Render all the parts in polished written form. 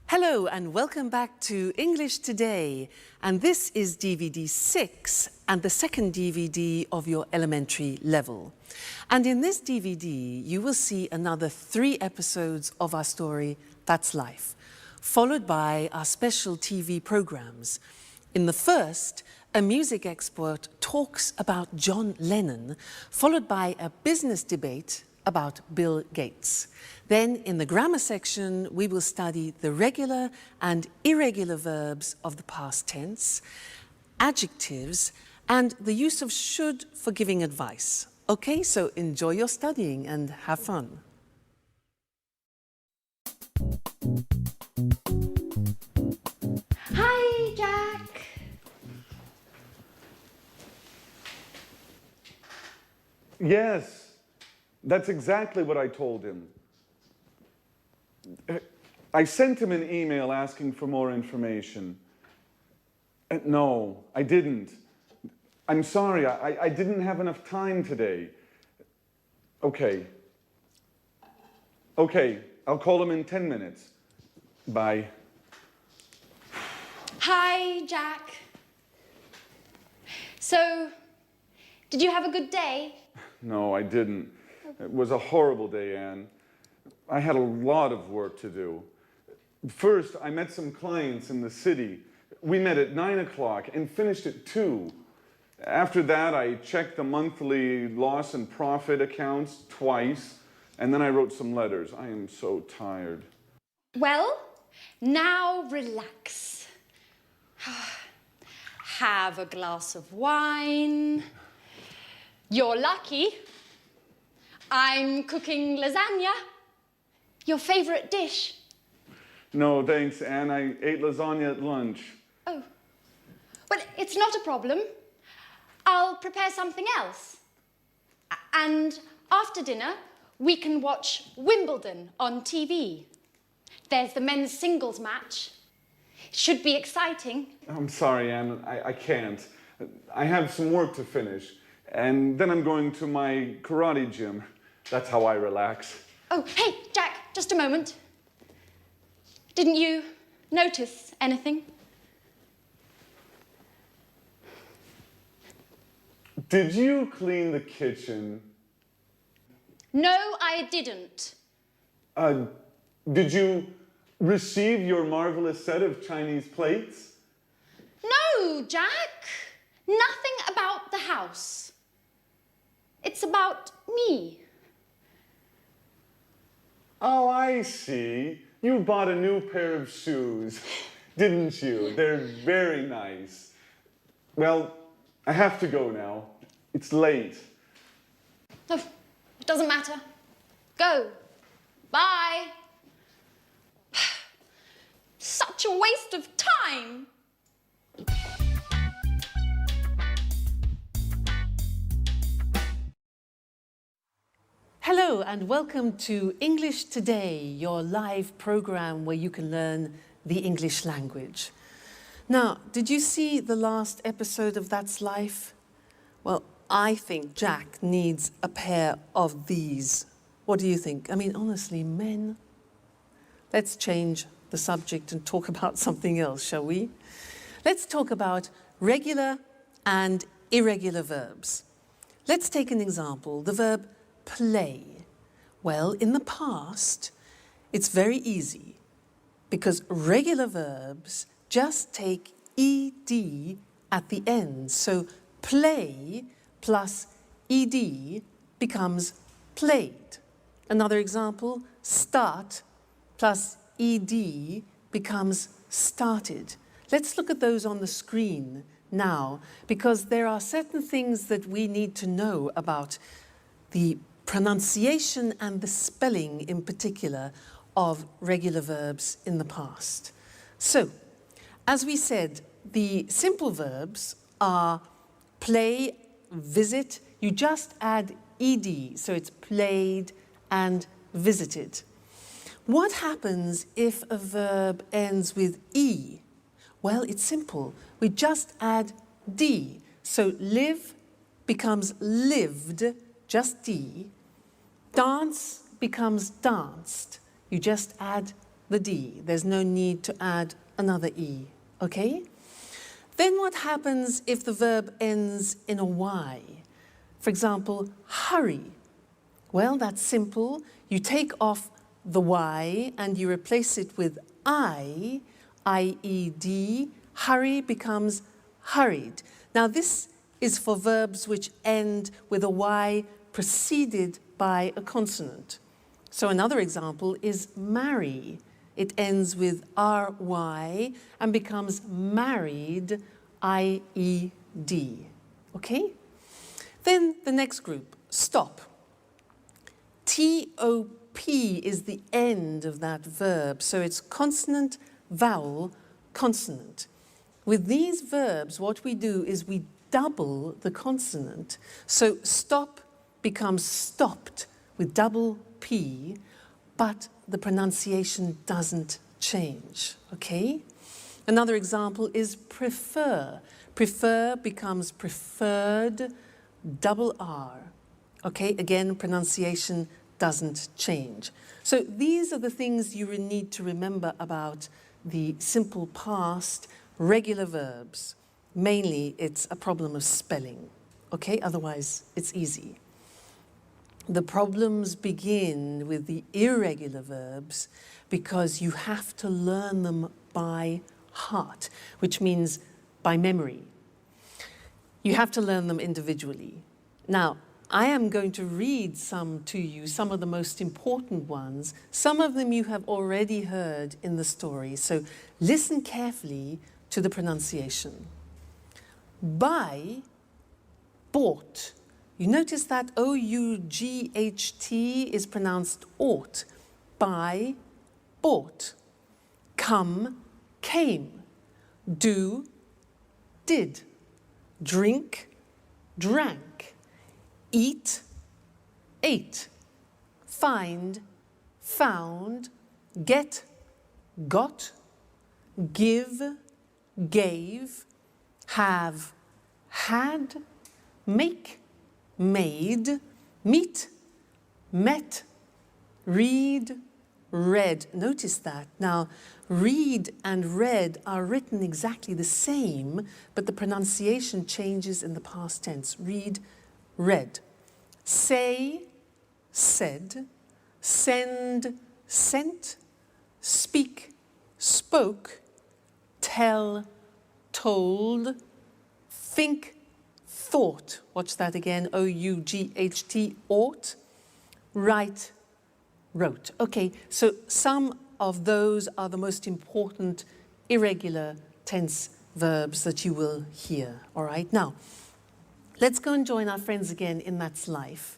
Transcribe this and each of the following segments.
Hello and welcome back to English Today. And this is DVD 6 and the second DVD of your elementary level. And in this DVD, you will see another 3 episodes of our story, That's Life, followed by our special TV programs. In the first, a music expert talks about John Lennon, followed by a business debate about Bill Gates. Then in the grammar section, we will study the regular and irregular verbs of the past tense, adjectives, and the use of should for giving advice. Okay, so enjoy your studying and have fun. Hi, Jack. Yes, that's exactly what I told him. I sent him an email asking for more information. No, I didn't. I'm sorry, I didn't have enough time today. Okay, I'll call him in 10 minutes. Bye. Hi, Jack. So, did you have a good day? No, I didn't. It was a horrible day, Anne. I had a lot of work to do. First, I met some clients in the city. We met at 9 o'clock and finished at 2. After that, I checked the monthly loss and profit accounts twice, and then I wrote some letters. I am so tired. Well, now relax. Have a glass of wine. You're lucky. I'm cooking lasagna. Your favorite dish. No, thanks, Anne. I ate lasagna at lunch. Oh. Well, it's not a problem. I'll prepare something else. And after dinner, we can watch Wimbledon on TV. There's the men's singles match. It should be exciting. I'm sorry, Anne. I can't. I have some work to finish. And then I'm going to my karate gym. That's how I relax. Oh, hey, Jack, just a moment. Didn't you notice anything? Did you clean the kitchen? No, I didn't. Did you receive your marvelous set of Chinese plates? No, Jack. Nothing about the house. It's about me. Oh, I see. You bought a new pair of shoes, didn't you? They're very nice. Well, I have to go now. It's late. Oh, it doesn't matter. Go. Bye. Such a waste of time. Hello and welcome to English Today, your live program where you can learn the English language. Now, did you see the last episode of That's Life? Well, I think Jack needs a pair of these. What do you think? I mean, honestly, men. Let's change the subject and talk about something else, shall we? Let's talk about regular and irregular verbs. Let's take an example, the verb play. Well, in the past, it's very easy because regular verbs just take ed at the end. So play plus ed becomes played. Another example, start plus ed becomes started. Let's look at those on the screen now because there are certain things that we need to know about the pronunciation and the spelling in particular of regular verbs in the past. So, as we said, the simple verbs are play, visit. You just add ed, so it's played and visited. What happens if a verb ends with e? Well, it's simple. We just add d. So live becomes lived, just d. Dance becomes danced. You just add the D. There's no need to add another E, okay? Then what happens if the verb ends in a Y? For example, hurry. Well, that's simple. You take off the Y and you replace it with I-E-D. Hurry becomes hurried. Now this is for verbs which end with a Y preceded by a consonant. So another example is marry. It ends with R-Y and becomes married, I-E-D. Okay? Then the next group, stop. T-O-P is the end of that verb, so it's consonant, vowel, consonant. With these verbs, what we do is we double the consonant. So stop becomes stopped with double P, but the pronunciation doesn't change, okay? Another example is prefer. Prefer becomes preferred, double R. Okay, again, pronunciation doesn't change. So these are the things you need to remember about the simple past, regular verbs. Mainly, it's a problem of spelling, okay? Otherwise, it's easy. The problems begin with the irregular verbs because you have to learn them by heart, which means by memory. You have to learn them individually. Now, I am going to read some to you, some of the most important ones. Some of them you have already heard in the story, so listen carefully to the pronunciation. Buy, bought. You notice that O-U-G-H-T is pronounced ought. Buy, bought. Come, came. Do, did. Drink, drank. Eat, ate. Find, found. Get, got. Give, gave. Have, had. Make, made. Meet, met. Read, read. Notice that. Now, read and read are written exactly the same, but the pronunciation changes in the past tense. Read, read. Say, said. Send, sent. Speak, spoke. Tell, told. Think, thought. Watch that again. O-U-G-H-T, ought. Write, wrote. Okay, so some of those are the most important irregular tense verbs that you will hear. All right, now, let's go and join our friends again in That's Life.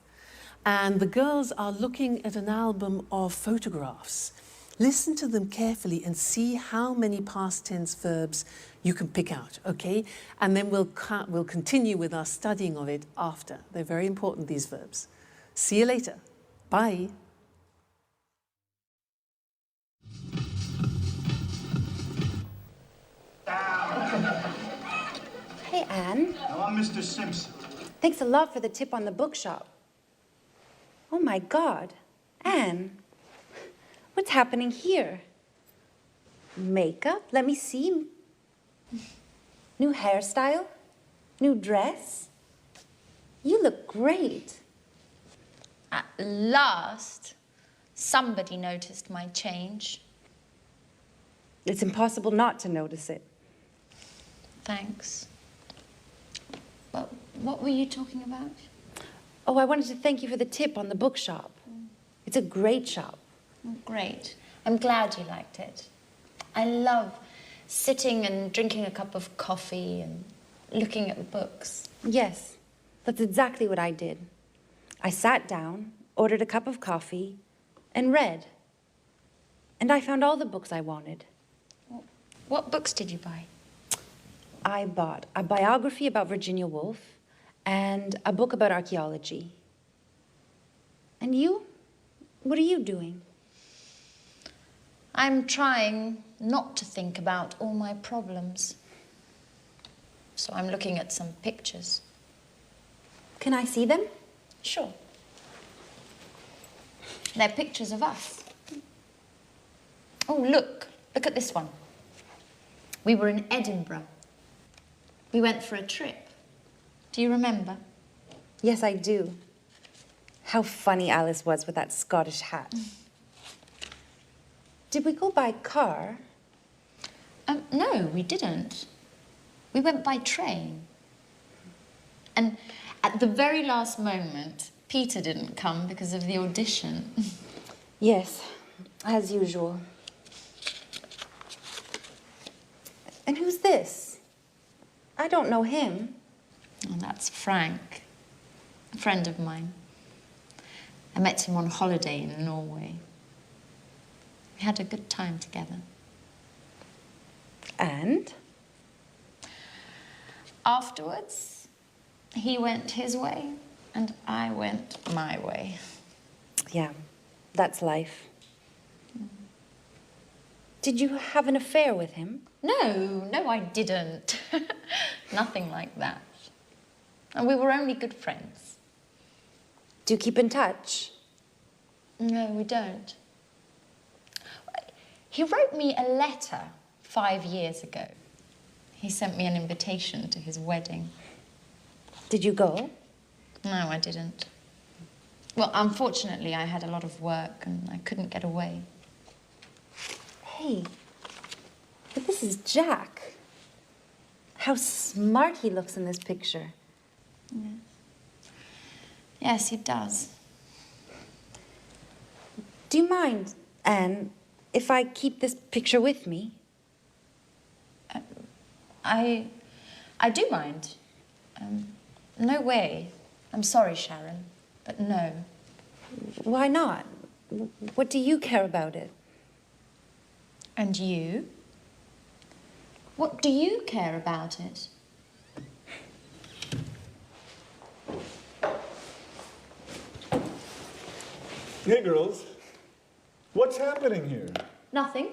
And the girls are looking at an album of photographs. Listen to them carefully and see how many past tense verbs you can pick out, okay? And then we'll continue with our studying of it after. They're very important, these verbs. See you later. Bye. Hey, Anne. Now, I'm Mr. Simpson. Thanks a lot for the tip on the bookshop. Oh, my God. Anne, what's happening here? Makeup? Let me see. New hairstyle? New dress? You look great. At last, somebody noticed my change. It's impossible not to notice it. Thanks. But what were you talking about? Oh, I wanted to thank you for the tip on the bookshop. It's a great shop. Oh, great. I'm glad you liked it. I love sitting and drinking a cup of coffee and looking at the books. Yes, that's exactly what I did. I sat down, ordered a cup of coffee, and read. And I found all the books I wanted. What books did you buy? I bought a biography about Virginia Woolf and a book about archaeology. And you? What are you doing? I'm trying not to think about all my problems. So I'm looking at some pictures. Can I see them? Sure. They're pictures of us. Oh, look at this one. We were in Edinburgh. We went for a trip. Do you remember? Yes, I do. How funny Alice was with that Scottish hat. Did we go by car? No, we didn't. We went by train. And at the very last moment, Peter didn't come because of the audition. Yes, as usual. And who's this? I don't know him. Oh, that's Frank, a friend of mine. I met him on holiday in Norway. We had a good time together. And? Afterwards, he went his way and I went my way. Yeah, that's life. Did you have an affair with him? No, I didn't. Nothing like that. And we were only good friends. Do you keep in touch? No, we don't. He wrote me a letter 5 years ago. He sent me an invitation to his wedding. Did you go? No, I didn't. Well, unfortunately, I had a lot of work and I couldn't get away. Hey, but this is Jack. How smart he looks in this picture. Yes, he does. Do you mind, Anne, if I keep this picture with me? I do mind. No way. I'm sorry, Sharon, but no. Why not? What do you care about it? And you? What do you care about it? Hey, girls. What's happening here? Nothing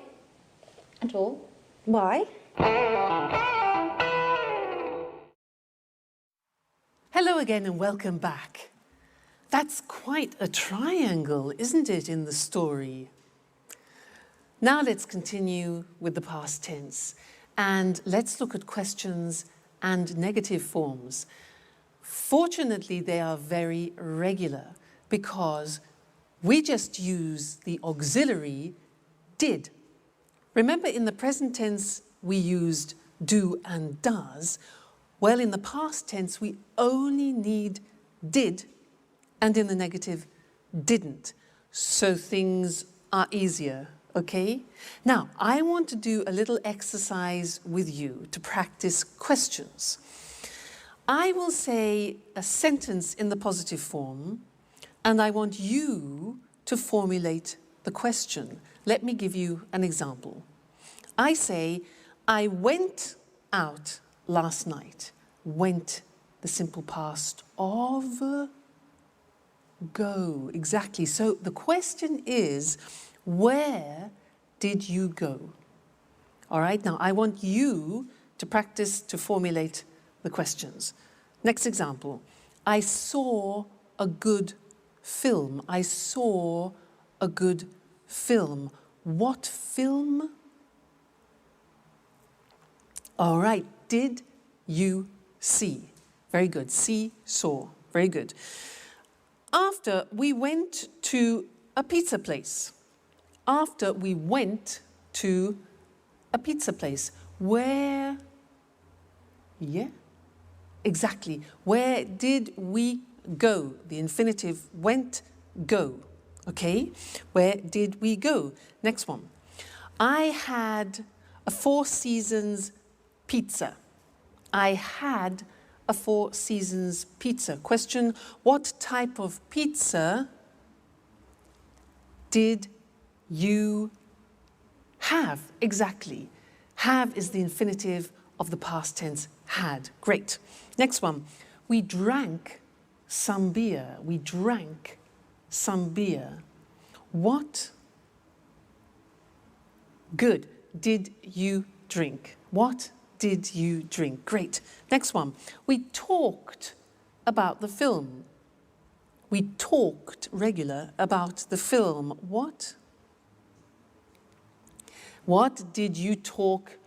at all. Why? Hello again and welcome back. That's quite a triangle, isn't it, in the story? Now let's continue with the past tense and let's look at questions and negative forms. Fortunately, they are very regular because we just use the auxiliary did. Remember, in the present tense, we used do and does. Well, in the past tense, we only need did, and in the negative, didn't. So things are easier, okay? Now, I want to do a little exercise with you to practice questions. I will say a sentence in the positive form, and I want you to formulate the question. Let me give you an example. I say, I went out last night. Went, the simple past of go. Exactly. So the question is, where did you go? All right, now I want you to practice to formulate the questions. Next example, I saw a good film. I saw a good film. What film? All right, did you see? Very good. See, saw. Very good. After we went to a pizza place. After we went to a pizza place. Where? Yeah, exactly. Where did we go? The infinitive went, go. Okay, where did we go? Next one. I had a Four Seasons pizza. I had a Four Seasons pizza. Question, what type of pizza did you have? Exactly. Have is the infinitive of the past tense had. Great. Next one. We drank some beer. We drank some beer. What good did you drink? What did you drink? Great. Next one. We talked about the film. We talked regular about the film. What? What did you talk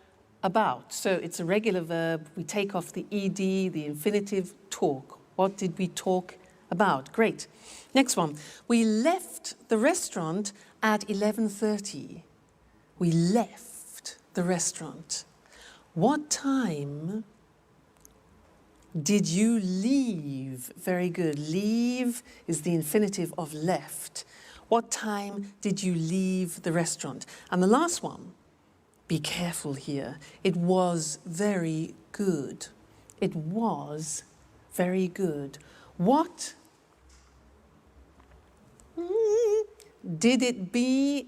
about? So it's a regular verb. We take off the ed, the infinitive, talk. What did we talk about? Great. Next one. We left the restaurant at 11:30. We left the restaurant. What time did you leave? Very good. Leave is the infinitive of left. What time did you leave the restaurant? And the last one, be careful here. It was very good. It was very good. What did it be?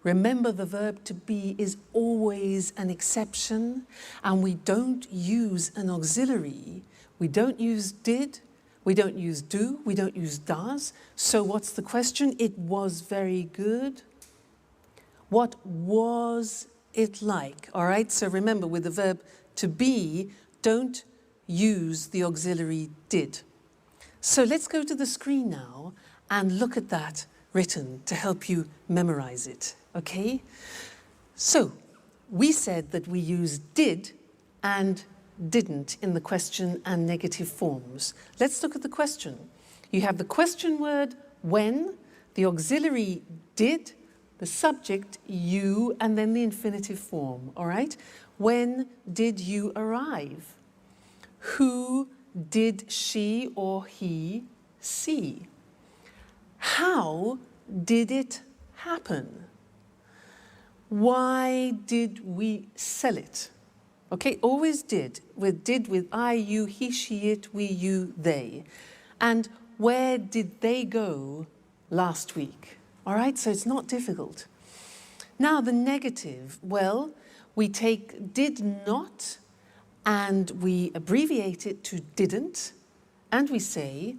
Remember, the verb to be is always an exception, and we don't use an auxiliary. We don't use did, we don't use do, we don't use does. So what's the question? It was very good. What was it like? All right, so remember, with the verb to be, don't use the auxiliary did. So let's go to the screen now and look at that written to help you memorize it, okay? So we said that we use did and didn't in the question and negative forms. Let's look at the question. You have the question word when, the auxiliary did, the subject you, and then the infinitive form, all right? When did you arrive? Who did she or he see? How did it happen? Why did we sell it? Okay, always did. With I, you, he, she, it, we, you, they. And where did they go last week? All right, so it's not difficult. Now the negative, well, we take did not and we abbreviate it to didn't, and we say,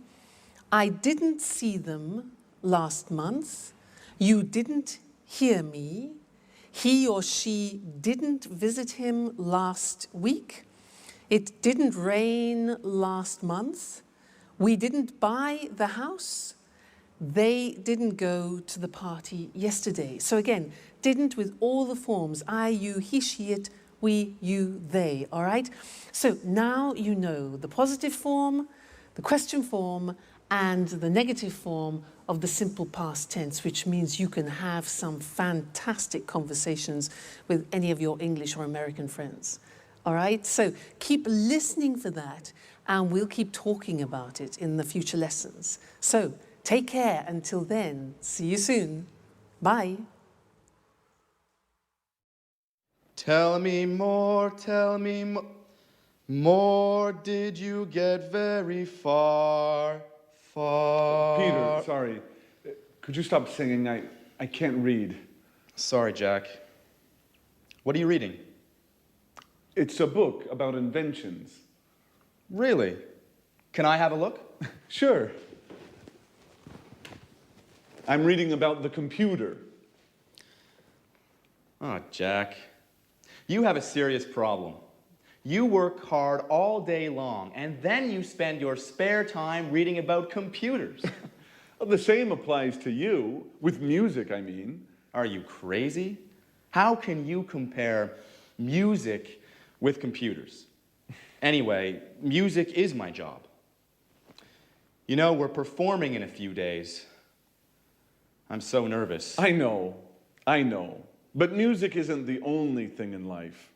I didn't see them last month, you didn't hear me, he or she didn't visit him last week, it didn't rain last month, we didn't buy the house, they didn't go to the party yesterday. So again, didn't with all the forms, I, you, he, she, it, we, you, they, all right? So now you know the positive form, the question form, and the negative form of the simple past tense, which means you can have some fantastic conversations with any of your English or American friends. All right, so keep listening for that, and we'll keep talking about it in the future lessons. So take care until then. See you soon. Bye. Tell me more, more did you get very far, far? Peter, sorry. Could you stop singing? I can't read. Sorry, Jack. What are you reading? It's a book about inventions. Really? Can I have a look? Sure. I'm reading about the computer. Oh, Jack. You have a serious problem. You work hard all day long, and then you spend your spare time reading about computers. Well, the same applies to you, with music, I mean. Are you crazy? How can you compare music with computers? Anyway, music is my job. You know, we're performing in a few days. I'm so nervous. I know. But music isn't the only thing in life.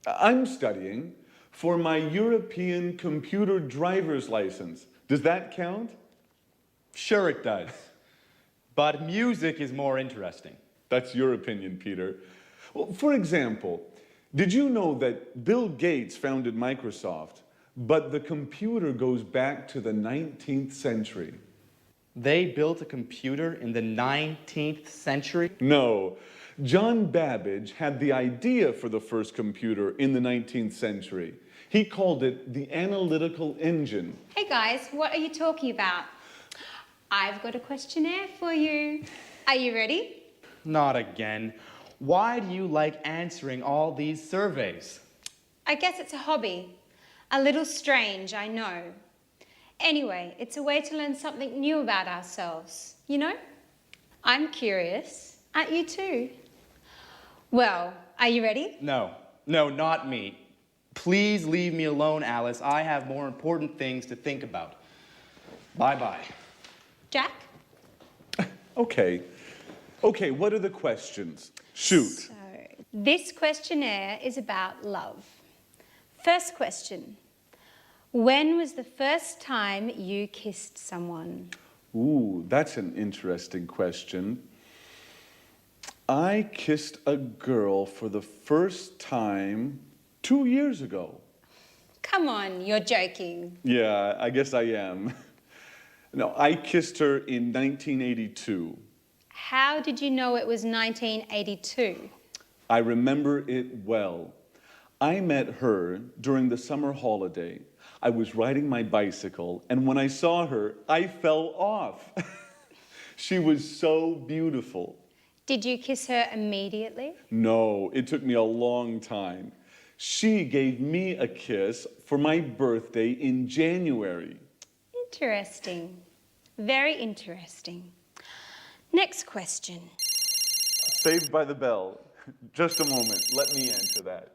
I'm studying for my European computer driver's license. Does that count? Sure it does. But music is more interesting. That's your opinion, Peter. Well, for example, did you know that Bill Gates founded Microsoft, but the computer goes back to the 19th century? They built a computer in the 19th century? No. John Babbage had the idea for the first computer in the 19th century. He called it the analytical engine. Hey guys, what are you talking about? I've got a questionnaire for you. Are you ready? Not again. Why do you like answering all these surveys? I guess it's a hobby. A little strange, I know. Anyway, it's a way to learn something new about ourselves, you know? I'm curious. Aren't you too? Well, are you ready? No, not me. Please leave me alone, Alice. I have more important things to think about. Bye-bye. Jack? Okay. Okay, what are the questions? Shoot. So, this questionnaire is about love. First question. When was the first time you kissed someone? Ooh, that's an interesting question. I kissed a girl for the first time 2 years ago. Come on, you're joking. Yeah, I guess I am. No, I kissed her in 1982. How did you know it was 1982? I remember it well. I met her during the summer holiday. I was riding my bicycle, and when I saw her, I fell off. She was so beautiful. Did you kiss her immediately? No, it took me a long time. She gave me a kiss for my birthday in January. Interesting. Very interesting. Next question. Saved by the Bell. Just a moment, let me answer that.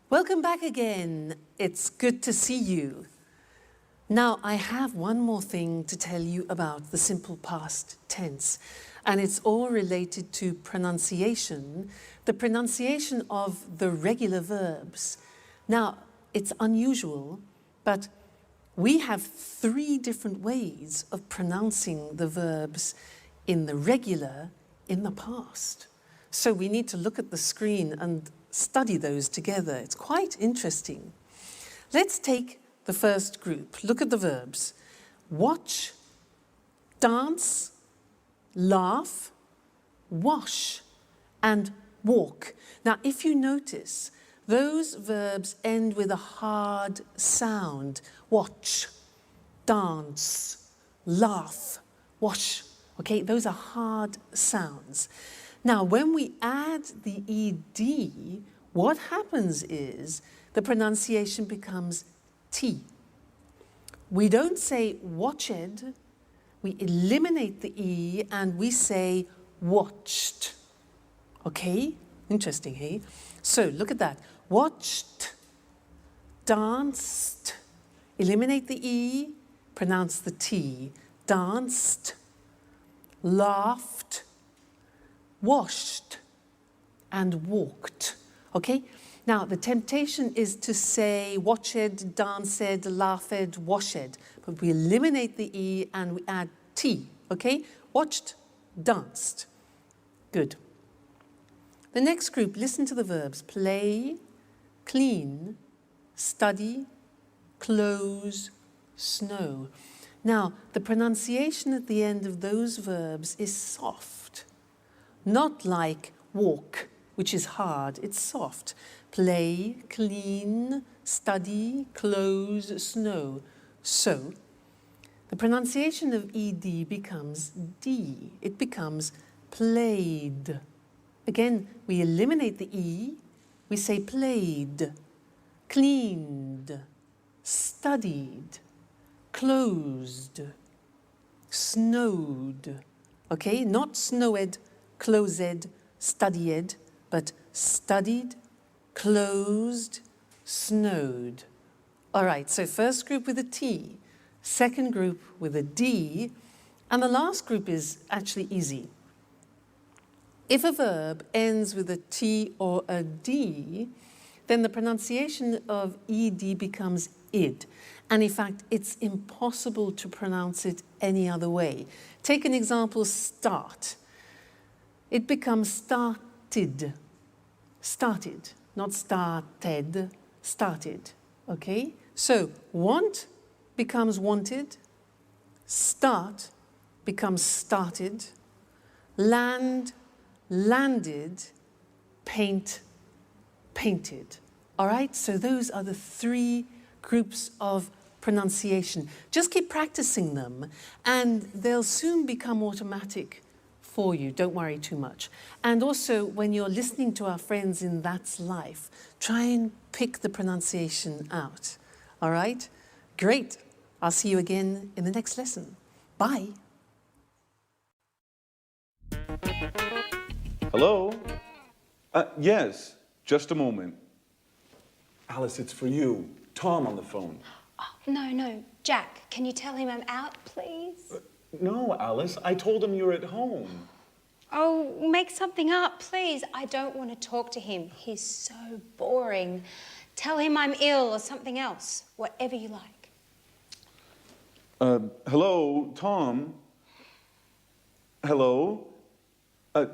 Welcome back again. It's good to see you. Now, I have one more thing to tell you about the simple past tense, and it's all related to pronunciation, the pronunciation of the regular verbs. Now, it's unusual, but we have 3 different ways of pronouncing the verbs in the regular, in the past. So we need to look at the screen and study those together. It's quite interesting. Let's take the first group. Look at the verbs. Watch, dance, laugh, wash, and walk. Now, if you notice, those verbs end with a hard sound. Watch, dance, laugh, wash. Okay, those are hard sounds. Now, when we add the ed, what happens is the pronunciation becomes T. We don't say watched, we eliminate the E and we say watched. Okay, interesting, hey? So look at that. Watched, danced, eliminate the E, pronounce the T. Danced, laughed, washed, and walked. Okay? Now, the temptation is to say watched, danced, laughed, washed, but we eliminate the E and we add T, okay? Watched, danced. Good. The next group, listen to the verbs. Play, clean, study, close, snow. Now, the pronunciation at the end of those verbs is soft, not like walk, which is hard, it's soft. Play, clean, study, close, snow. So, the pronunciation of ed becomes D. It becomes played. Again, we eliminate the E, we say played, cleaned, studied, closed, snowed. Okay, not snowed, closed, studied, but studied, closed, snowed. All right, so first group with a T, second group with a D, and the last group is actually easy. If a verb ends with a T or a D, then the pronunciation of ed becomes id. And in fact, it's impossible to pronounce it any other way. Take an example, start. It becomes started. Started, not started, started, okay? So, want becomes wanted, start becomes started, land, landed, paint, painted. All right, so those are the 3 groups of pronunciation. Just keep practicing them and they'll soon become automatic for you. Don't worry too much. And also, when you're listening to our friends in That's Life, try and pick the pronunciation out. All right? Great. I'll see you again in the next lesson. Bye. Hello? Yes, just a moment. Alice, it's for you. Tom on the phone. Oh, no, Jack, can you tell him I'm out, please? No, Alice, I told him you're at home. Oh, make something up, please. I don't want to talk to him. He's so boring. Tell him I'm ill or something else, whatever you like. Hello, Tom? Hello?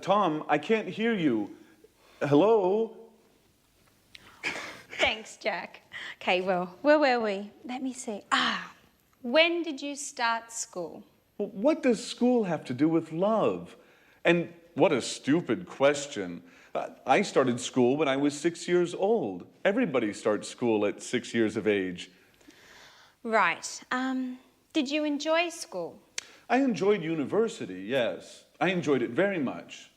Tom, I can't hear you. Hello? Thanks, Jack. Okay, well, where were we? Let me see. When did you start school? Well, what does school have to do with love? And what a stupid question. I started school when I was 6 years old. Everybody starts school at 6 years of age. Right. Did you enjoy school? I enjoyed university, yes. I enjoyed it very much.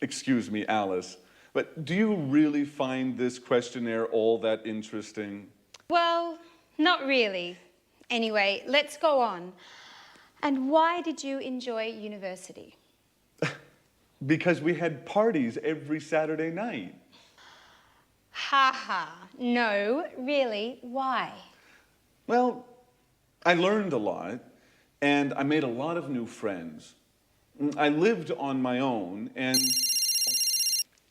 Excuse me, Alice, but do you really find this questionnaire all that interesting? Well, not really. Anyway, let's go on. And why did you enjoy university? Because we had parties every Saturday night. Ha ha. No, really, why? Well, I learned a lot, and I made a lot of new friends. I lived on my own, and...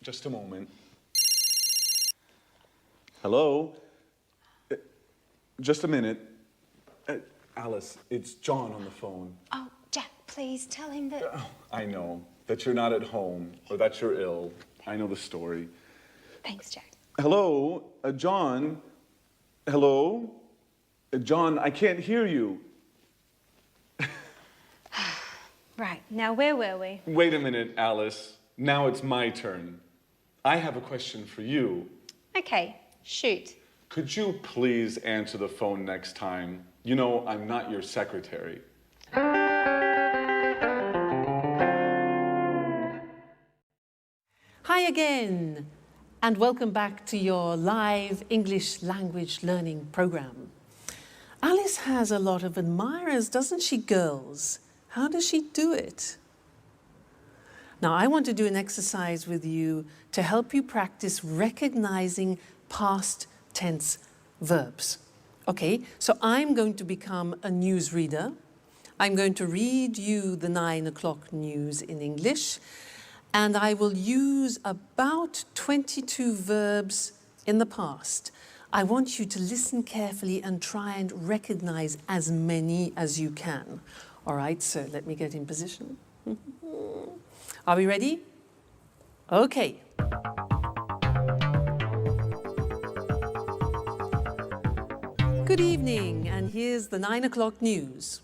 Just a moment. Hello? Just a minute. Alice, it's John on the phone. Oh, Jack, please tell him that... I know that you're not at home, or that you're ill. I know the story. Thanks, Jack. Hello, John? Hello? John, I can't hear you. Right, now where were we? Wait a minute, Alice. Now it's my turn. I have a question for you. Okay, shoot. Could you please answer the phone next time? You know, I'm not your secretary. Hi again, and welcome back to your live English language learning program. Alice has a lot of admirers, doesn't she, girls? How does she do it? Now, I want to do an exercise with you to help you practice recognizing past tense verbs. Okay, so I'm going to become a newsreader. I'm going to read you the 9 o'clock news in English, and I will use about 22 verbs in the past. I want you to listen carefully and try and recognize as many as you can. All right, so let me get in position. Are we ready? Okay. Good evening, and here's the 9 o'clock news.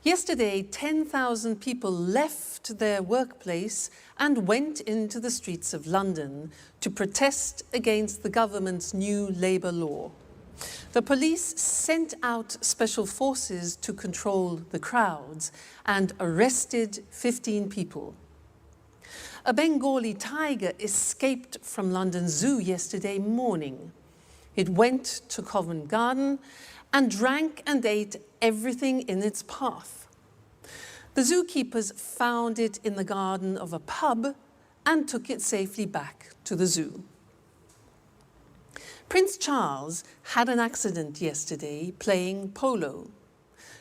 Yesterday, 10,000 people left their workplace and went into the streets of London to protest against the government's new labour law. The police sent out special forces to control the crowds and arrested 15 people. A Bengali tiger escaped from London Zoo yesterday morning. It went to Covent Garden and drank and ate everything in its path. The zookeepers found it in the garden of a pub and took it safely back to the zoo. Prince Charles had an accident yesterday playing polo.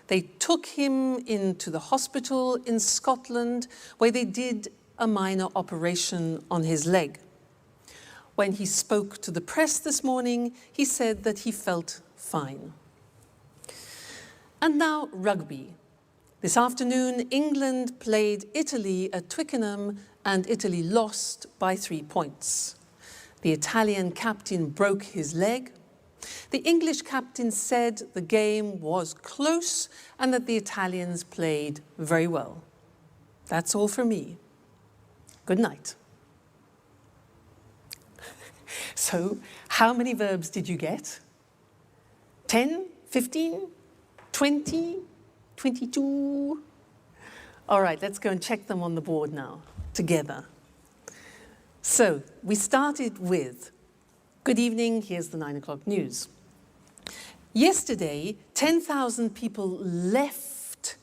They took him into the hospital in Scotland where they did a minor operation on his leg. When he spoke to the press this morning, he said that he felt fine. And now rugby. This afternoon, England played Italy at Twickenham and Italy lost by 3 points. The Italian captain broke his leg. The English captain said the game was close and that the Italians played very well. That's all from me. Good night. So, how many verbs did you get? 10, 15, 20, 22? All right, let's go and check them on the board now, together. So, we started with, good evening, here's the 9 o'clock news. Yesterday, 10,000 people left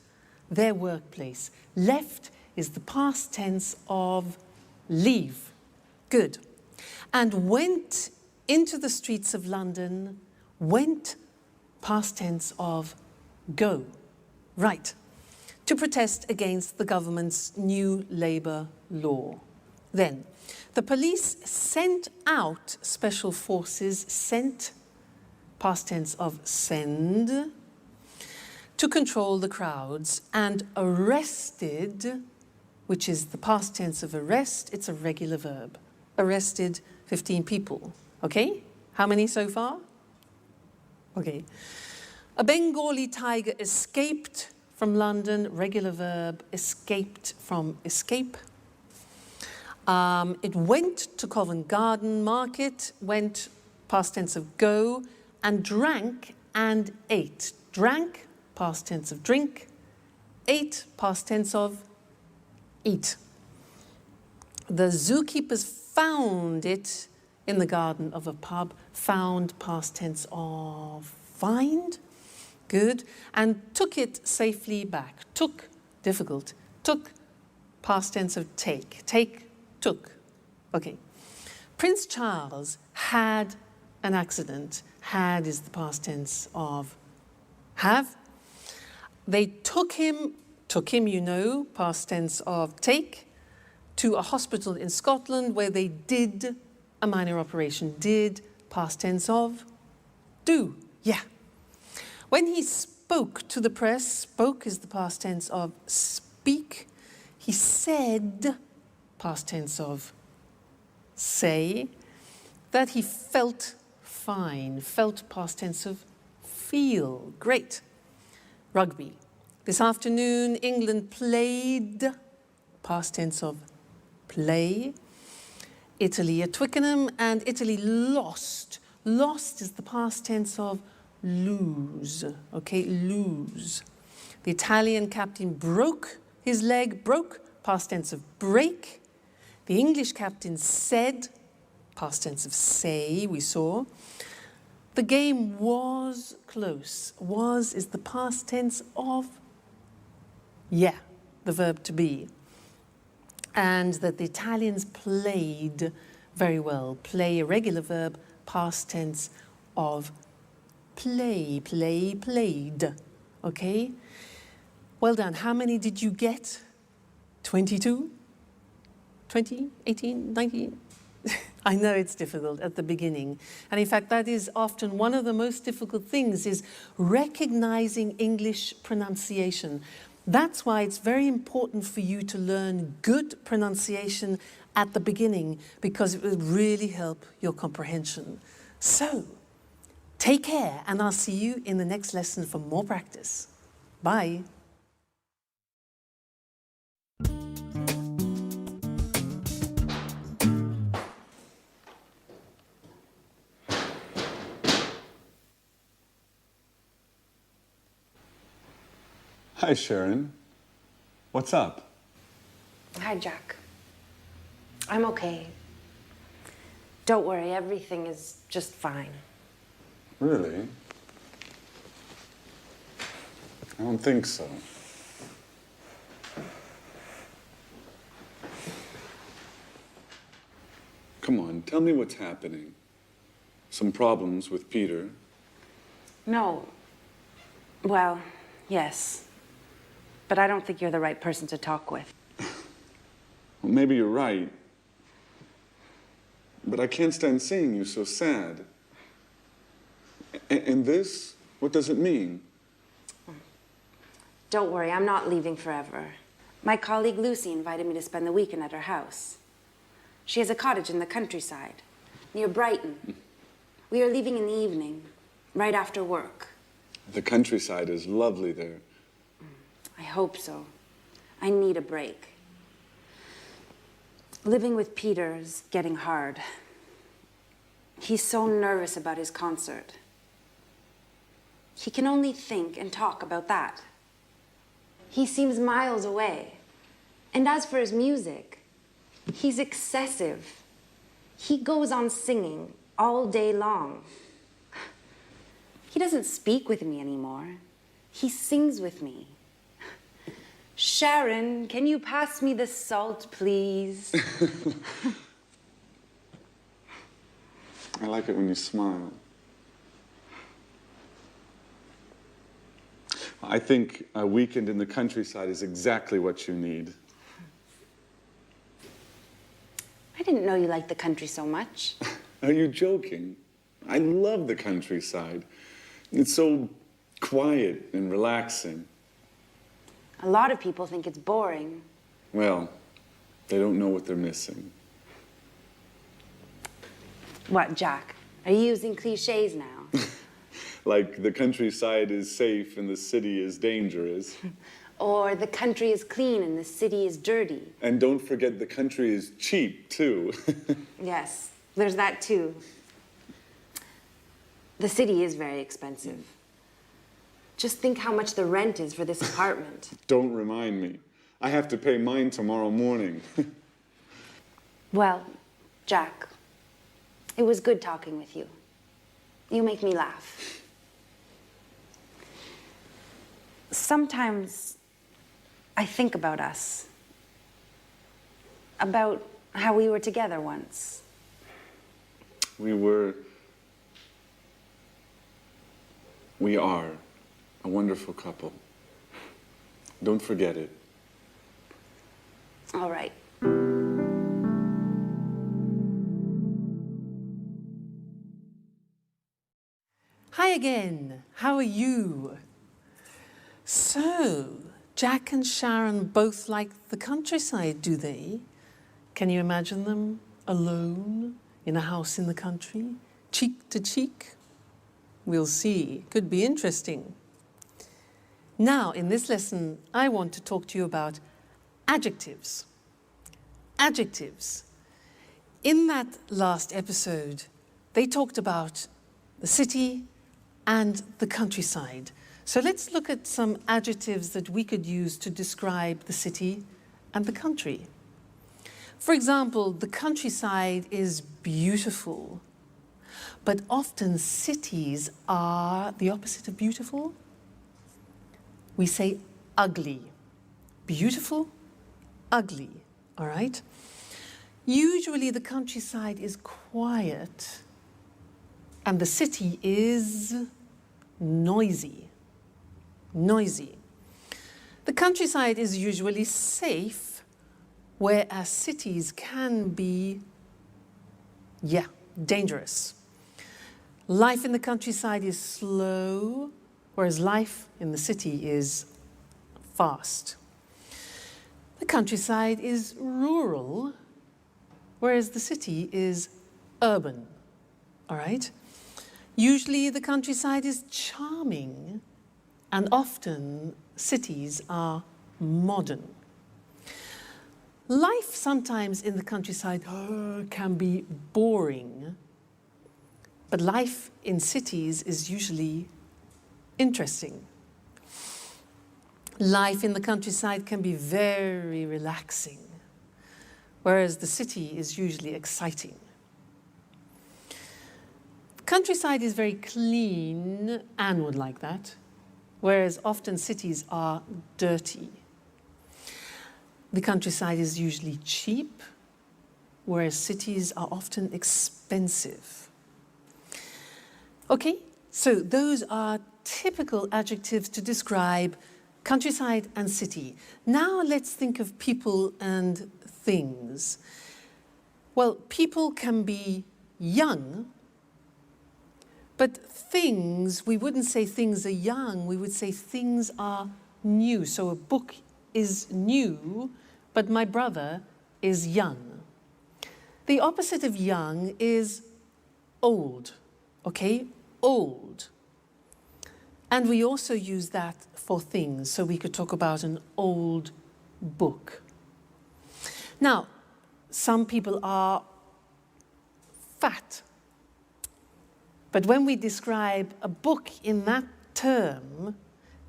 their workplace. Left is the past tense of leave. Good. And went into the streets of London, went, past tense of go. Right. To protest against the government's new labour law. Then, the police sent out special forces, sent, past tense of send, to control the crowds, and arrested, which is the past tense of arrest, it's a regular verb. Arrested 15 people. Okay? How many so far? Okay. A Bengali tiger escaped from London, regular verb, escaped from escape. It went to Covent Garden Market, went, past tense of go, and drank and ate. Drank, past tense of drink, ate, past tense of eat. The zookeepers found it in the garden of a pub, found, past tense of find, good, and took it safely back. Took, difficult, took, past tense of take, took, okay. Prince Charles had an accident. Had is the past tense of have. They took him, you know, past tense of take, to a hospital in Scotland where they did a minor operation. Did, past tense of do, yeah. When he spoke to the press, spoke is the past tense of speak, he said, past tense of say, that he felt fine, felt past tense of feel, great. Rugby. This afternoon, England played, past tense of play, Italy at Twickenham, and Italy lost. Lost is the past tense of lose, okay, lose. The Italian captain broke his leg, broke, past tense of break. The English captain said, past tense of say, we saw. The game was close. Was is the past tense of yeah, the verb to be. And that the Italians played very well. Play, a regular verb, past tense of play, played. Okay? Well done. How many did you get? 22? 20? 18? 19? I know it's difficult at the beginning. And in fact, that is often one of the most difficult things is recognizing English pronunciation. That's why it's very important for you to learn good pronunciation at the beginning, because it will really help your comprehension. So, take care, and I'll see you in the next lesson for more practice. Bye. Hi, Sharon. What's up? Hi, Jack. I'm okay. Don't worry, everything is just fine. Really? I don't think so. Come on, tell me what's happening. Some problems with Peter? No. Well, yes. But I don't think you're the right person to talk with. Well, maybe you're right. But I can't stand seeing you so sad. And this, what does it mean? Don't worry, I'm not leaving forever. My colleague Lucy invited me to spend the weekend at her house. She has a cottage in the countryside, near Brighton. We are leaving in the evening, right after work. The countryside is lovely there. I hope so. I need a break. Living with Peter is getting hard. He's so nervous about his concert. He can only think and talk about that. He seems miles away. And as for his music, he's excessive. He goes on singing all day long. He doesn't speak with me anymore. He sings with me. Sharon, can you pass me the salt, please? I like it when you smile. I think a weekend in the countryside is exactly what you need. I didn't know you liked the country so much. Are you joking? I love the countryside. It's so quiet and relaxing. A lot of people think it's boring. Well, they don't know what they're missing. What, Jack? Are you using cliches now? Like the countryside is safe and the city is dangerous. Or the country is clean and the city is dirty? And don't forget the country is cheap, too. Yes, there's that too. The city is very expensive. Just think how much the rent is for this apartment. Don't remind me. I have to pay mine tomorrow morning. Well, Jack, it was good talking with you. You make me laugh. Sometimes I think about us. About how we were together once. We are a wonderful couple. Don't forget it. All right. Hi again. How are you? So, Jack and Sharon both like the countryside, do they? Can you imagine them alone in a house in the country, cheek to cheek? We'll see. Could be interesting. Now, in this lesson, I want to talk to you about adjectives. Adjectives. In that last episode, they talked about the city and the countryside. So let's look at some adjectives that we could use to describe the city and the country. For example, the countryside is beautiful, but often cities are the opposite of beautiful. We say ugly. Beautiful, ugly, all right? Usually the countryside is quiet and the city is noisy. Noisy. The countryside is usually safe, whereas cities can be, dangerous. Life in the countryside is slow, whereas life in the city is fast. The countryside is rural, whereas the city is urban, all right? Usually the countryside is charming, and often cities are modern. Life sometimes in the countryside can be boring, but life in cities is usually interesting. Life in the countryside can be very relaxing, whereas the city is usually exciting. Countryside is very clean, Anne would like that, whereas often cities are dirty. The countryside is usually cheap, whereas cities are often expensive. Okay, so those are typical adjectives to describe countryside and city. Now let's think of people and things. Well, people can be young, but things, we wouldn't say things are young, we would say things are new. So a book is new, but my brother is young. The opposite of young is old, okay? Old. And we also use that for things, so we could talk about an old book. Now, some people are fat, but when we describe a book in that term,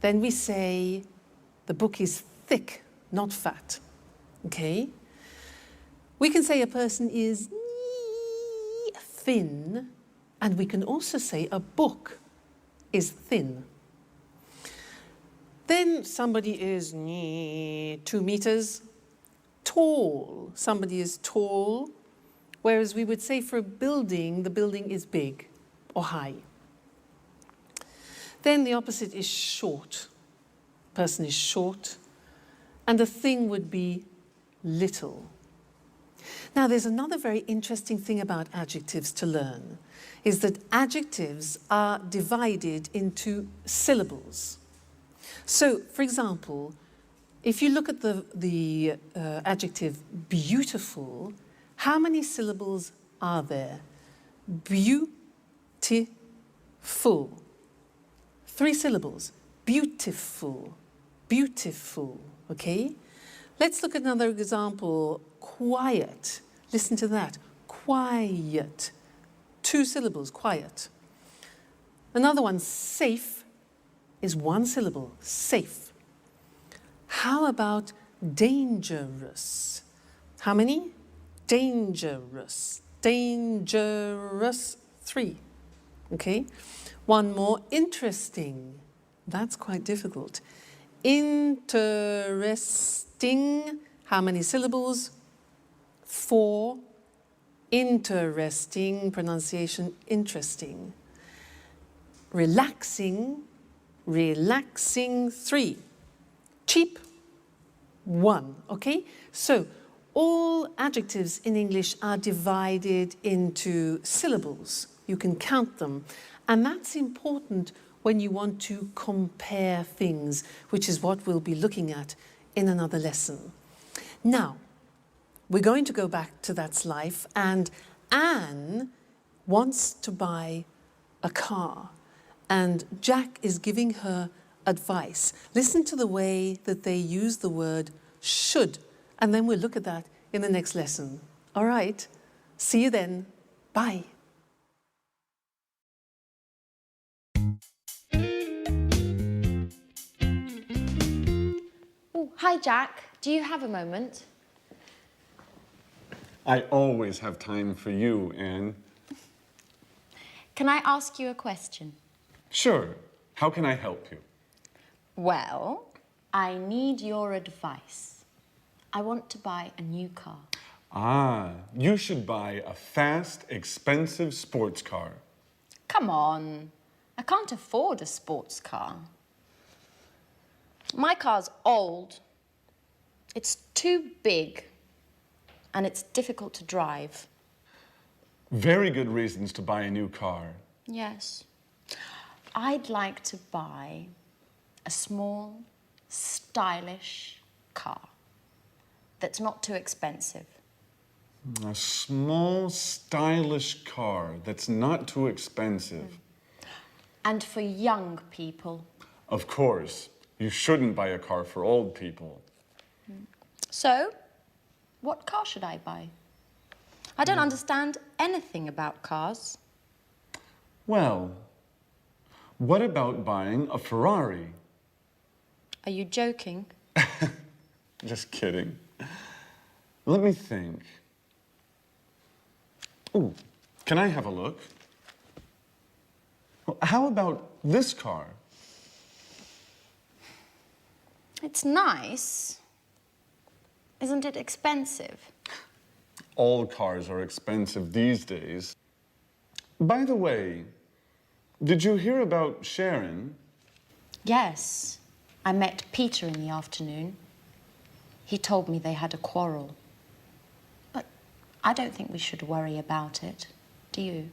then we say the book is thick, not fat, okay? We can say a person is thin, and we can also say a book is thin. Then somebody is 2 meters. Tall. Somebody is tall. Whereas we would say for a building, the building is big or high. Then the opposite is short. Person is short. And the thing would be little. Now, there's another very interesting thing about adjectives to learn, is that adjectives are divided into syllables. So, for example, if you look at the adjective beautiful, how many syllables are there? Beautiful. 3 syllables. Beautiful. Beautiful. Okay? Let's look at another example. Quiet. Listen to that. Quiet. 2 syllables. Quiet. Another one. Safe is 1 syllable. Safe. How about dangerous? How many? Dangerous. Dangerous. 3. Okay? One more. Interesting. That's quite difficult. Interesting. How many syllables? 4. Interesting. Pronunciation interesting. Relaxing. Relaxing. 3. Cheap. 1. Okay? So all adjectives in English are divided into syllables. You can count them. And that's important when you want to compare things, which is what we'll be looking at in another lesson. Now, we're going to go back to That's Life, and Anne wants to buy a car, and Jack is giving her advice. Listen to the way that they use the word should, and then we'll look at that in the next lesson. All right, see you then. Bye. Oh, hi, Jack. Do you have a moment? I always have time for you, Anne. Can I ask you a question? Sure. How can I help you? Well, I need your advice. I want to buy a new car. Ah, you should buy a fast, expensive sports car. Come on. I can't afford a sports car. My car's old. It's too big. And it's difficult to drive. Very good reasons to buy a new car. Yes. I'd like to buy a small, stylish car that's not too expensive. A small, stylish car that's not too expensive. And for young people. Of course, you shouldn't buy a car for old people. So, what car should I buy? I don't understand anything about cars. Well, what about buying a Ferrari? Are you joking? Just kidding. Let me think. Ooh, can I have a look? Well, how about this car? It's nice. Isn't it expensive? All cars are expensive these days. By the way, did you hear about Sharon? Yes. I met Peter in the afternoon. He told me they had a quarrel. But I don't think we should worry about it. Do you?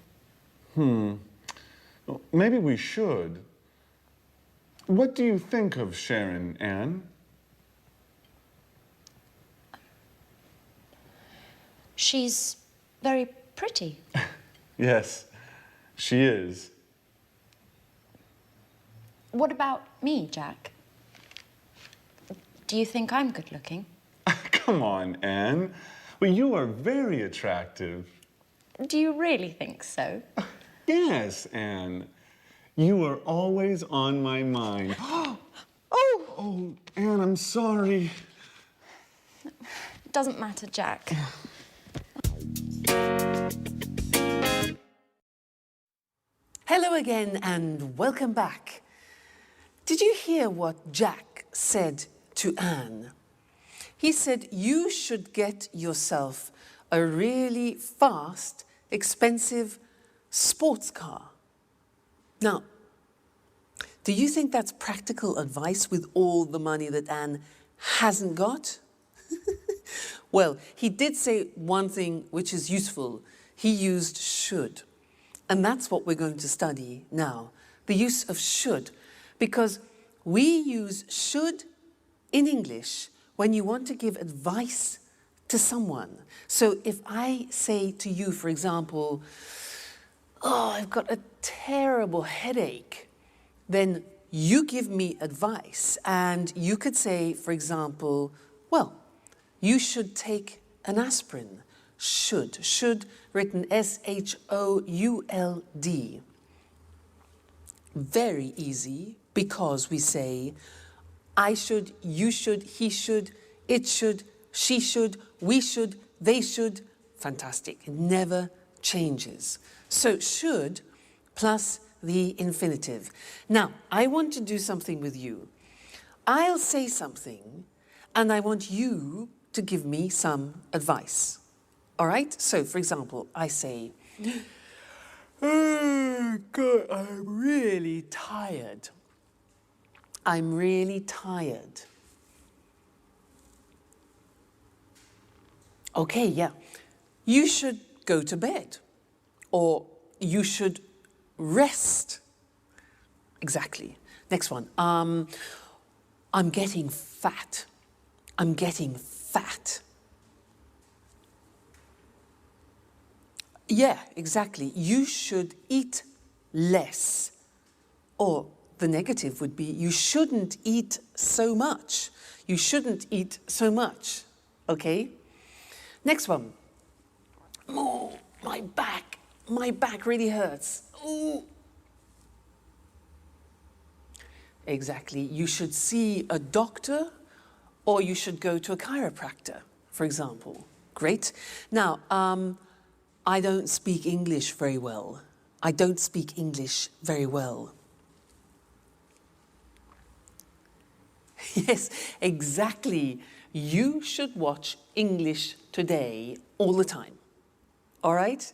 Well, maybe we should. What do you think of Sharon, Anne? She's very pretty. Yes, she is. What about me, Jack? Do you think I'm good looking? Come on, Anne. Well, you are very attractive. Do you really think so? Yes, Anne. You are always on my mind. Oh, Anne, I'm sorry. It doesn't matter, Jack. Hello again and welcome back. Did you hear what Jack said to Anne? He said, you should get yourself a really fast, expensive sports car. Now, do you think that's practical advice with all the money that Anne hasn't got? Well, he did say one thing which is useful. He used should. And that's what we're going to study now, the use of should. Because we use should in English when you want to give advice to someone. So if I say to you, for example, oh, I've got a terrible headache, then you give me advice. And you could say, for example, well, you should take an aspirin. Should, written S-H-O-U-L-D. Very easy, because we say, I should, you should, he should, it should, she should, we should, they should. Fantastic. It never changes. So should plus the infinitive. Now, I want to do something with you. I'll say something, and I want you to give me some advice. All right? So, for example, I say, oh, God, I'm really tired. I'm really tired. Okay, yeah. You should go to bed. Or you should rest. Exactly. Next one. I'm getting fat. I'm getting fat. Yeah, exactly. You should eat less. Or the negative would be, you shouldn't eat so much. You shouldn't eat so much. Okay? Next one. Oh, my back really hurts. Ooh. Exactly. You should see a doctor, or you should go to a chiropractor, for example. Great. Now, I don't speak English very well. I don't speak English very well. Yes, exactly. You should watch English Today all the time. All right?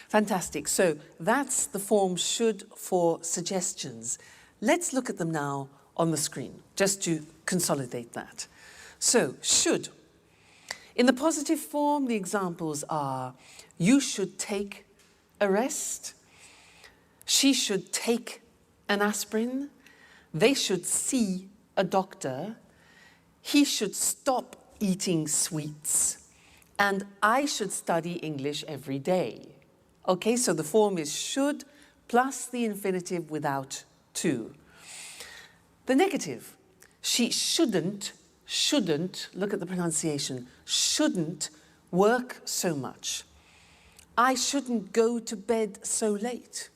Fantastic. So that's the form should for suggestions. Let's look at them now on the screen, just to consolidate that. So, should. In the positive form, the examples are, you should take a rest. She should take an aspirin. They should see a doctor. He should stop eating sweets. And I should study English every day. Okay, so the form is should plus the infinitive without to. The negative, she shouldn't, look at the pronunciation, shouldn't work so much. I shouldn't go to bed so late.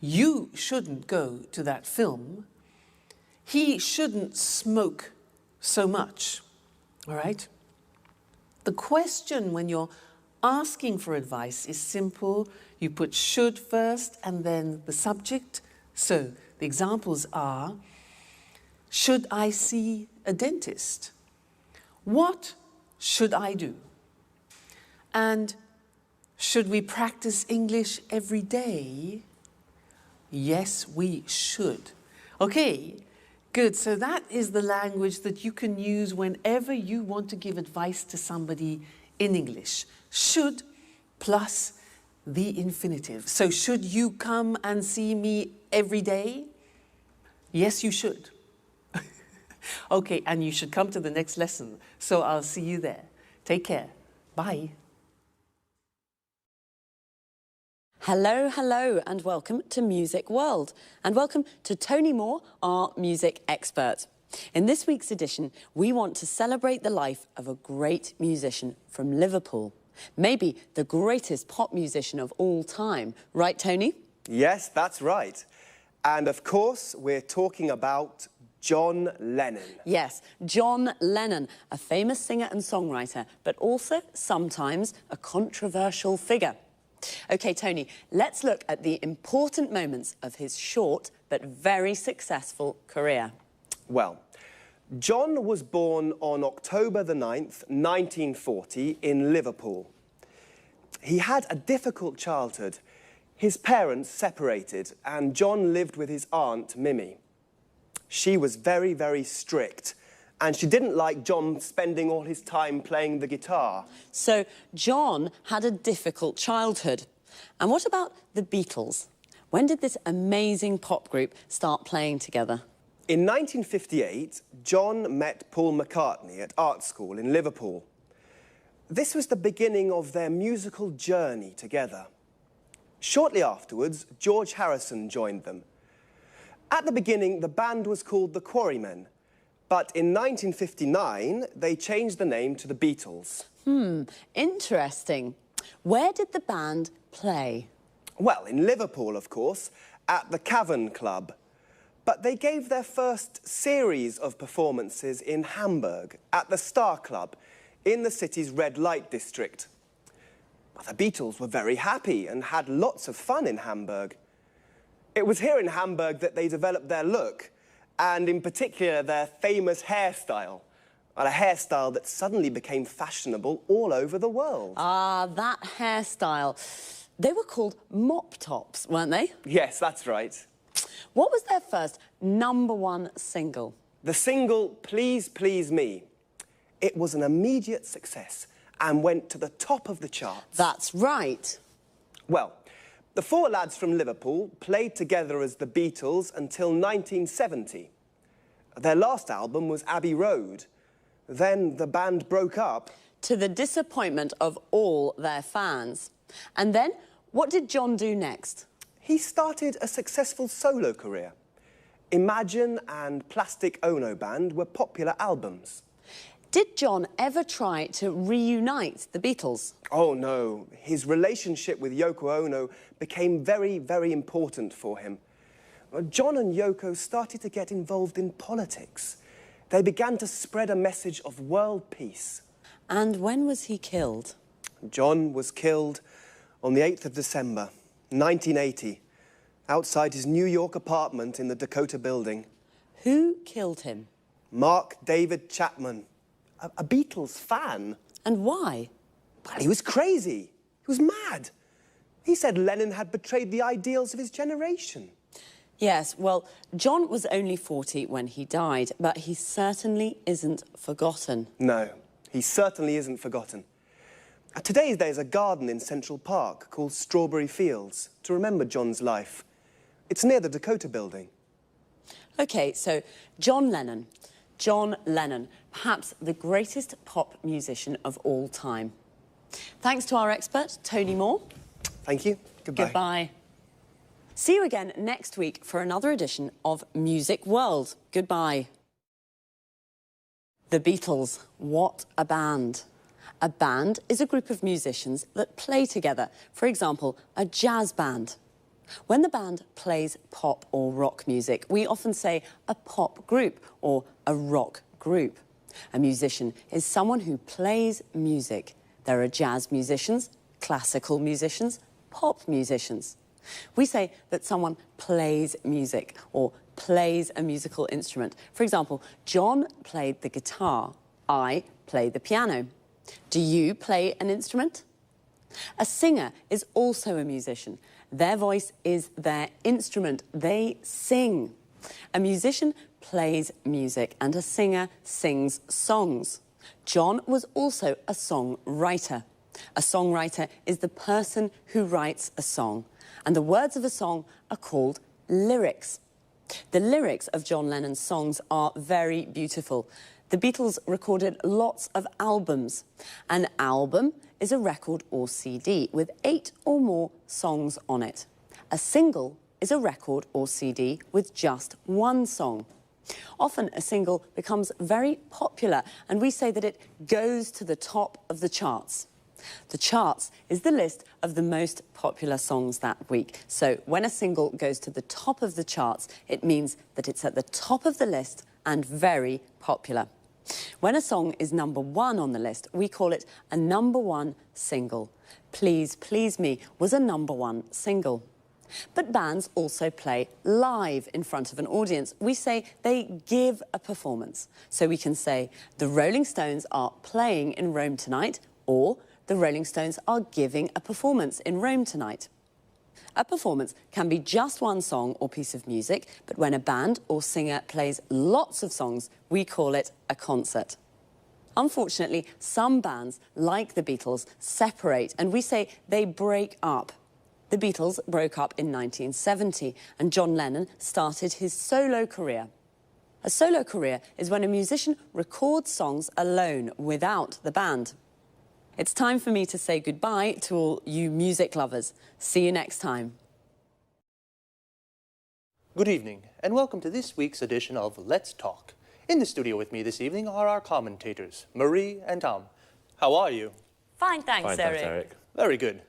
You shouldn't go to that film. He shouldn't smoke so much. All right? The question when you're asking for advice is simple. You put should first and then the subject. So the examples are, should I see a dentist? What should I do? And should we practice English every day? Yes, we should. Okay, good. So that is the language that you can use whenever you want to give advice to somebody in English. Should plus the infinitive. So should you come and see me every day? Yes, you should. Okay, and you should come to the next lesson. So I'll see you there. Take care. Bye. Hello, hello, and welcome to Music World. And welcome to Tony Moore, our music expert. In this week's edition, we want to celebrate the life of a great musician from Liverpool. Maybe the greatest pop musician of all time. Right, Tony? Yes, that's right. And of course, we're talking about John Lennon. Yes, John Lennon, a famous singer and songwriter, but also sometimes a controversial figure. OK, Tony, let's look at the important moments of his short but very successful career. Well, John was born on October the 9th, 1940, in Liverpool. He had a difficult childhood. His parents separated, and John lived with his aunt, Mimi. She was very, very strict, and she didn't like John spending all his time playing the guitar. So John had a difficult childhood. And what about the Beatles? When did this amazing pop group start playing together? In 1958, John met Paul McCartney at art school in Liverpool. This was the beginning of their musical journey together. Shortly afterwards, George Harrison joined them. At the beginning, the band was called the Quarrymen, but in 1959, they changed the name to the Beatles. Interesting. Where did the band play? Well, in Liverpool, of course, at the Cavern Club. But they gave their first series of performances in Hamburg, at the Star Club, in the city's red light district. The Beatles were very happy and had lots of fun in Hamburg. It was here in Hamburg that they developed their look, and in particular their famous hairstyle. A hairstyle that suddenly became fashionable all over the world. Ah, that hairstyle. They were called mop tops, weren't they? Yes, that's right. What was their first #1 single? The single Please Please Me. It was an immediate success and went to the top of the charts. That's right. Well, the four lads from Liverpool played together as the Beatles until 1970. Their last album was Abbey Road. Then the band broke up. To the disappointment of all their fans. And then, what did John do next? He started a successful solo career. Imagine and Plastic Ono Band were popular albums. Did John ever try to reunite the Beatles? Oh, no. His relationship with Yoko Ono became very, very important for him. John and Yoko started to get involved in politics. They began to spread a message of world peace. And when was he killed? John was killed on the 8th of December, 1980, outside his New York apartment in the Dakota Building. Who killed him? Mark David Chapman, a Beatles fan. And why? Well, he was crazy. He was mad. He said Lennon had betrayed the ideals of his generation. Yes, well, John was only 40 when he died, but he certainly isn't forgotten. No, he certainly isn't forgotten. Today there's a garden in Central Park called Strawberry Fields to remember John's life. It's near the Dakota Building. OK, so John Lennon. John Lennon, perhaps the greatest pop musician of all time. Thanks to our expert, Tony Moore. Thank you. Goodbye. Goodbye. See you again next week for another edition of Music World. Goodbye. The Beatles, what a band. A band is a group of musicians that play together. For example, a jazz band. When the band plays pop or rock music, we often say a pop group or a rock group. A musician is someone who plays music. There are jazz musicians, classical musicians, pop musicians. We say that someone plays music or plays a musical instrument. For example, John played the guitar. I play the piano. Do you play an instrument? A singer is also a musician. Their voice is their instrument. They sing. A musician plays music and a singer sings songs. John was also a songwriter. A songwriter is the person who writes a song. And the words of a song are called lyrics. The lyrics of John Lennon's songs are very beautiful. The Beatles recorded lots of albums. An album is a record or CD with 8 or more songs on it. A single is a record or CD with just one song. Often a single becomes very popular and we say that it goes to the top of the charts. The charts is the list of the most popular songs that week. So when a single goes to the top of the charts, it means that it's at the top of the list and very popular. When a song is #1 on the list, we call it a #1 single. Please Please Me was a #1 single. But bands also play live in front of an audience. We say they give a performance. So we can say, the Rolling Stones are playing in Rome tonight, or the Rolling Stones are giving a performance in Rome tonight. A performance can be just one song or piece of music, but when a band or singer plays lots of songs, we call it a concert. Unfortunately, some bands, like the Beatles, separate, and we say they break up. The Beatles broke up in 1970, and John Lennon started his solo career. A solo career is when a musician records songs alone, without the band. It's time for me to say goodbye to all you music lovers. See you next time. Good evening, and welcome to this week's edition of Let's Talk. In the studio with me this evening are our commentators, Marie and Tom. How are you? Fine, thanks, Eric. Very good.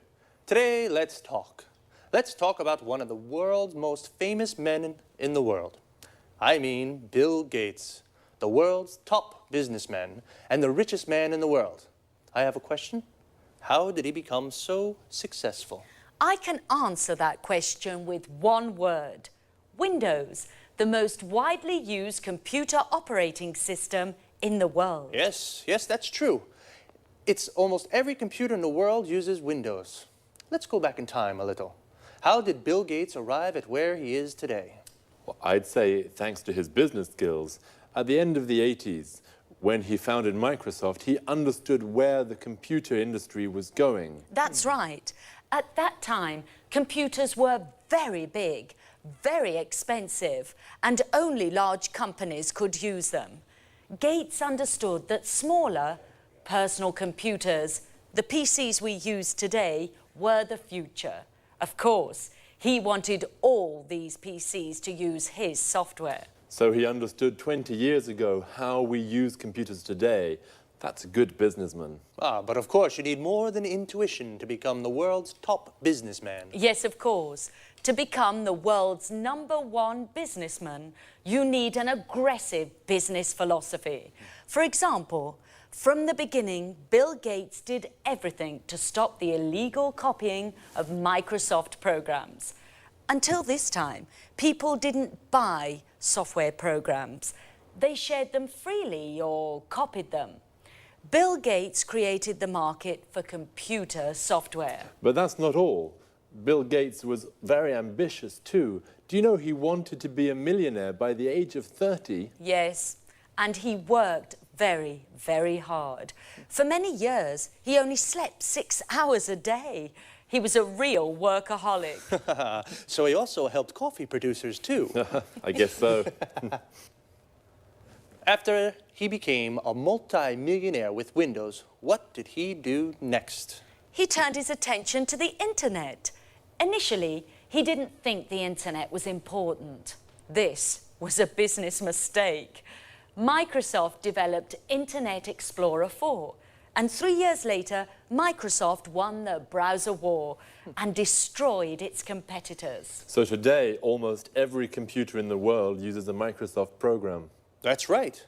Today, let's talk. Let's talk about one of the world's most famous men in the world. I mean Bill Gates, the world's top businessman and the richest man in the world. I have a question. How did he become so successful? I can answer that question with one word. Windows, the most widely used computer operating system in the world. Yes, that's true. It's almost every computer in the world uses Windows. Let's go back in time a little. How did Bill Gates arrive at where he is today? Well, I'd say thanks to his business skills. At the end of the 80s, when he founded Microsoft, he understood where the computer industry was going. That's right. At that time, computers were very big, very expensive, and only large companies could use them. Gates understood that smaller, personal computers, the PCs we use today, were the future. Of course, he wanted all these PCs to use his software. So he understood 20 years ago how we use computers today. That's a good businessman. But of course you need more than intuition to become the world's top businessman. Yes, of course. To become the world's #1 businessman, you need an aggressive business philosophy. For example, from the beginning, Bill Gates did everything to stop the illegal copying of Microsoft programs. Until this time, people didn't buy software programs. They shared them freely or copied them. Bill Gates created the market for computer software. But that's not all. Bill Gates was very ambitious too. Do you know he wanted to be a millionaire by the age of 30? Yes, and he worked very, very hard. For many years, he only slept 6 hours a day. He was a real workaholic. So he also helped coffee producers too. I guess so. After he became a multi-millionaire with Windows, what did he do next? He turned his attention to the internet. Initially, he didn't think the internet was important. This was a business mistake. Microsoft developed Internet Explorer 4, and 3 years later, Microsoft won the browser war and destroyed its competitors. So today, almost every computer in the world uses a Microsoft program. That's right.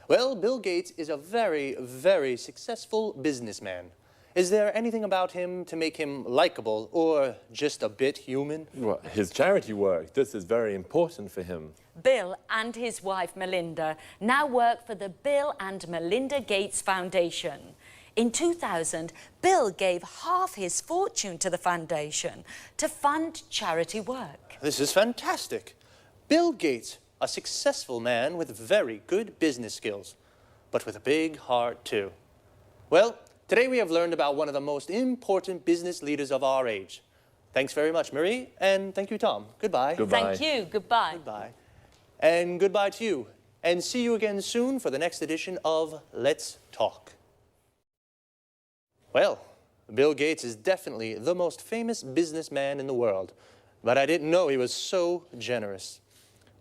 Well, Bill Gates is a very, very successful businessman. Is there anything about him to make him likable or just a bit human? Well, his charity work, this is very important for him. Bill and his wife Melinda now work for the Bill and Melinda Gates Foundation. In 2000, Bill gave half his fortune to the foundation to fund charity work. This is fantastic. Bill Gates, a successful man with very good business skills, but with a big heart too. Well, today we have learned about one of the most important business leaders of our age. Thanks very much, Marie, and thank you, Tom. Goodbye. Thank you. Goodbye. Goodbye. And goodbye to you. And see you again soon for the next edition of Let's Talk. Well, Bill Gates is definitely the most famous businessman in the world, but I didn't know he was so generous.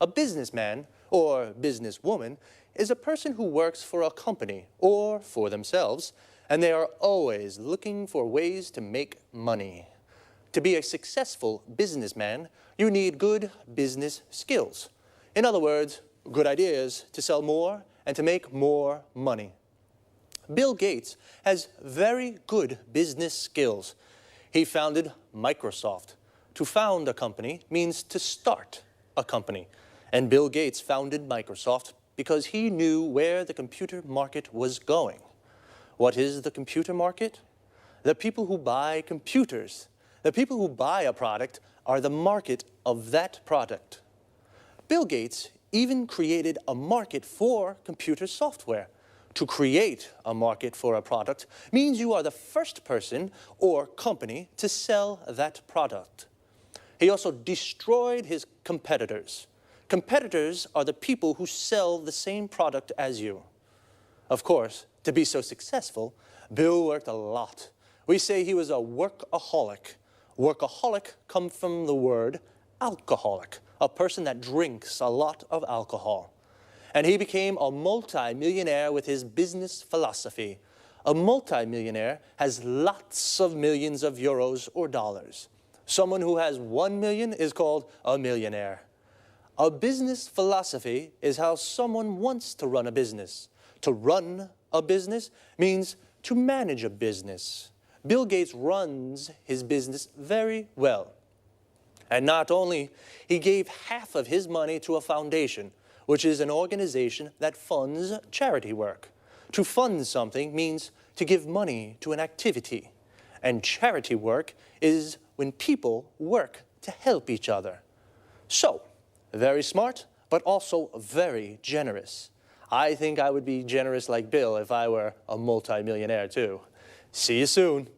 A businessman, or businesswoman, is a person who works for a company or for themselves, and they are always looking for ways to make money. To be a successful businessman, you need good business skills. In other words, good ideas to sell more and to make more money. Bill Gates has very good business skills. he founded Microsoft. To found a company means to start a company. And Bill Gates founded Microsoft because he knew where the computer market was going. What is the computer market? The people who buy computers. The people who buy a product are the market of that product. Bill Gates even created a market for computer software. To create a market for a product means you are the first person or company to sell that product. He also destroyed his competitors. Competitors are the people who sell the same product as you. Of course, to be so successful, Bill worked a lot. We say he was a workaholic. Workaholic comes from the word alcoholic, a person that drinks a lot of alcohol. And he became a multi-millionaire with his business philosophy. A multi-millionaire has lots of millions of euros or dollars. Someone who has 1 million is called a millionaire. A business philosophy is how someone wants to run a business. To run a business means to manage a business. Bill Gates runs his business very well. And not only, he gave half of his money to a foundation, which is an organization that funds charity work. To fund something means to give money to an activity. And charity work is when people work to help each other. So, very smart, but also very generous. I think I would be generous like Bill if I were a multi-millionaire too. See you soon.